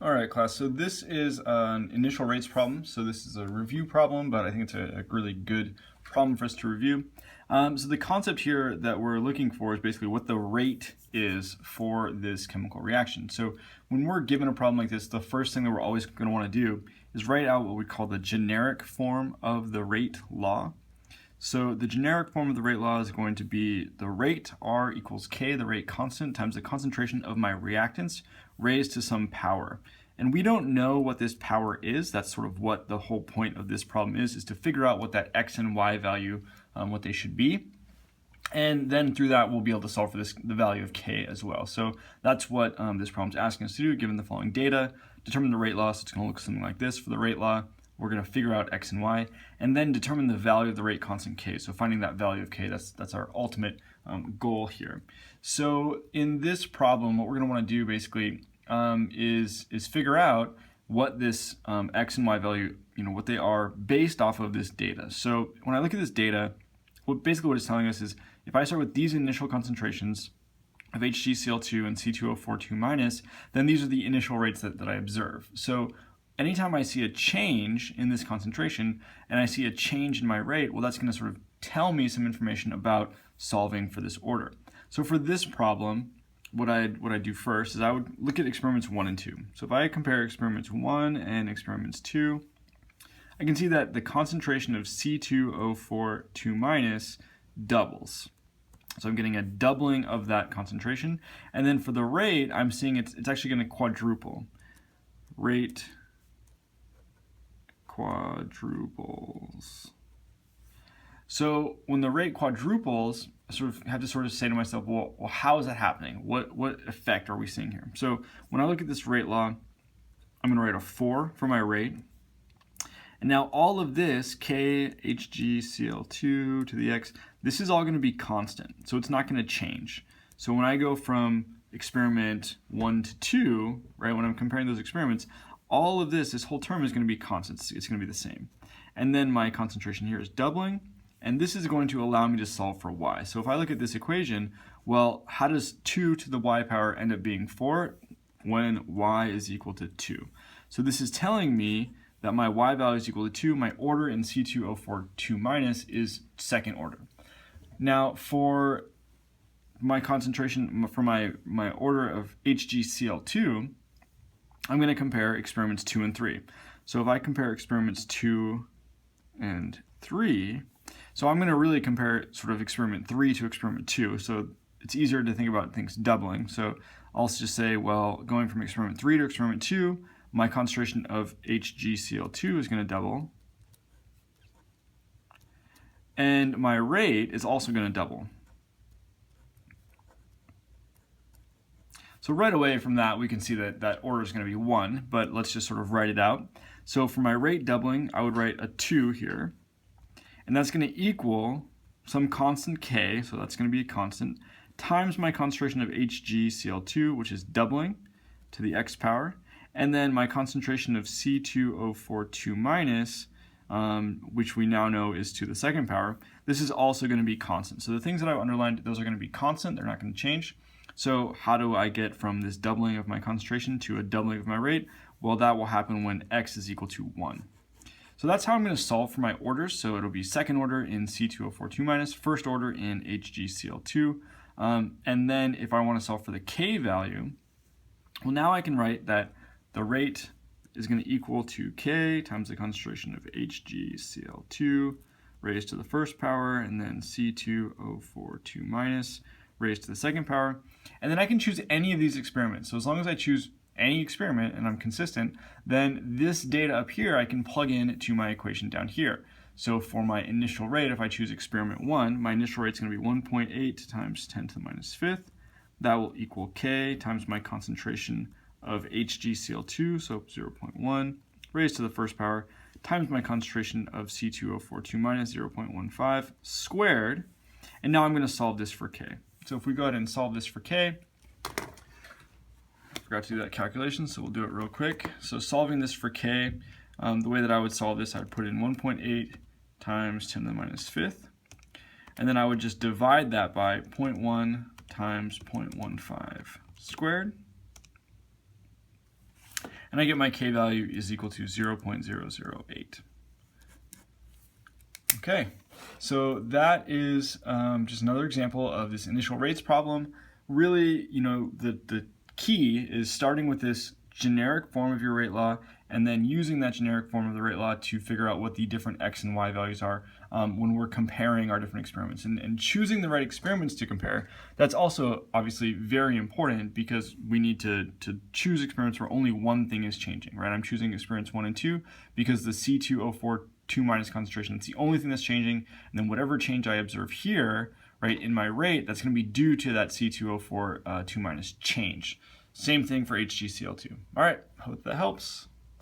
All right, class, so this is an initial rates problem. So this is a review problem, but I think it's a really good problem for us to review. So the concept here that we're looking for is basically what the rate is for this chemical reaction. So when we're given a problem like this, the first thing that we're always going to want to do is write out what we call the generic form of the rate law. So the generic form of the rate law is going to be the rate, R equals K, the rate constant, times the concentration of my reactants raised to some power. And we don't know what this power is. That's sort of what the whole point of this problem is to figure out what that X and Y value, what they should be. And then through that, we'll be able to solve for the value of K as well. So that's what this problem is asking us to do, given the following data. Determine the rate law, so it's going to look something like this for the rate law. We're going to figure out X and Y, and then determine the value of the rate constant K. So finding that value of K, that's our ultimate goal here. So in this problem, what we're going to want to do basically is figure out what this X and Y value, what they are based off of this data. So when I look at this data, basically what it's telling us is if I start with these initial concentrations of HgCl2 and C2O42-, then these are the initial rates that I observe. So anytime I see a change in this concentration and I see a change in my rate, well, that's going to sort of tell me some information about solving for this order. So for this problem, what I do first is I would look at experiments 1 and 2. So if I compare experiments 1 and experiments 2, I can see that the concentration of C2O42- doubles. So I'm getting a doubling of that concentration. And then for the rate, I'm seeing it's actually going to quadruple. Rate quadruples. So when the rate quadruples, I sort of have to say to myself, well, how is that happening? What effect are we seeing here? So when I look at this rate law, I'm going to write a 4 for my rate. And now all of this, K, HgCl2 to the X, this is all going to be constant. So it's not going to change. So when I go from experiment 1 to 2, right, when I'm comparing those experiments, all of this whole term is going to be constant. It's going to be the same. And then my concentration here is doubling. And this is going to allow me to solve for y. So if I look at this equation, well, how does 2 to the y power end up being 4 when y is equal to 2? So this is telling me that my y value is equal to 2. My order in C2O42- is second order. Now for my concentration, for my order of HgCl2, I'm going to compare experiments 2 and 3. So if I compare experiments 2 and 3, so I'm going to really compare sort of experiment 3 to experiment 2. So it's easier to think about things doubling. So I'll just say, well, going from experiment 3 to experiment 2, my concentration of HgCl2 is going to double. And my rate is also going to double. So right away from that, we can see that order is going to be 1, but let's just sort of write it out. So for my rate doubling, I would write a 2 here. And that's going to equal some constant K, so that's going to be a constant, times my concentration of HgCl2, which is doubling to the X power, and then my concentration of C2O42-, which we now know is to the second power. This is also going to be constant. So the things that I've underlined, those are going to be constant. They're not going to change. So how do I get from this doubling of my concentration to a doubling of my rate? Well, that will happen when X is equal to 1. So that's how I'm going to solve for my orders. So it'll be second order in C2O42-, first order in HgCl2. And then if I want to solve for the K value, well, now I can write that the rate is going to equal to K times the concentration of HgCl2 raised to the first power, and then C2O42- raised to the second power. And then I can choose any of these experiments. So as long as I choose any experiment and I'm consistent, then this data up here I can plug in to my equation down here. So for my initial rate, if I choose experiment 1, my initial rate is going to be 1.8 times 10 to the minus 5th. That will equal K times my concentration of HgCl2, so 0.1, raised to the first power, times my concentration of C2O42-, 0.15, squared. And now I'm going to solve this for K. So if we go ahead and solve this for K, I forgot to do that calculation, so we'll do it real quick. So solving this for K, the way that I would solve this, I'd put in 1.8 times 10 to the minus 5th, and then I would just divide that by 0.1 times 0.15 squared. and I get my K value is equal to 0.008. Okay, so that is just another example of this initial rates problem. Really, the key is starting with this generic form of your rate law and then using that generic form of the rate law to figure out what the different x and y values are when we're comparing our different experiments. And choosing the right experiments to compare, that's also obviously very important because we need to choose experiments where only one thing is changing, right? I'm choosing experiments 1 and 2 because the C2O4 2- concentration, it's the only thing that's changing, and then whatever change I observe here, right, in my rate, that's going to be due to that C2O4 2- change. Same thing for HgCl2. All right, hope that helps.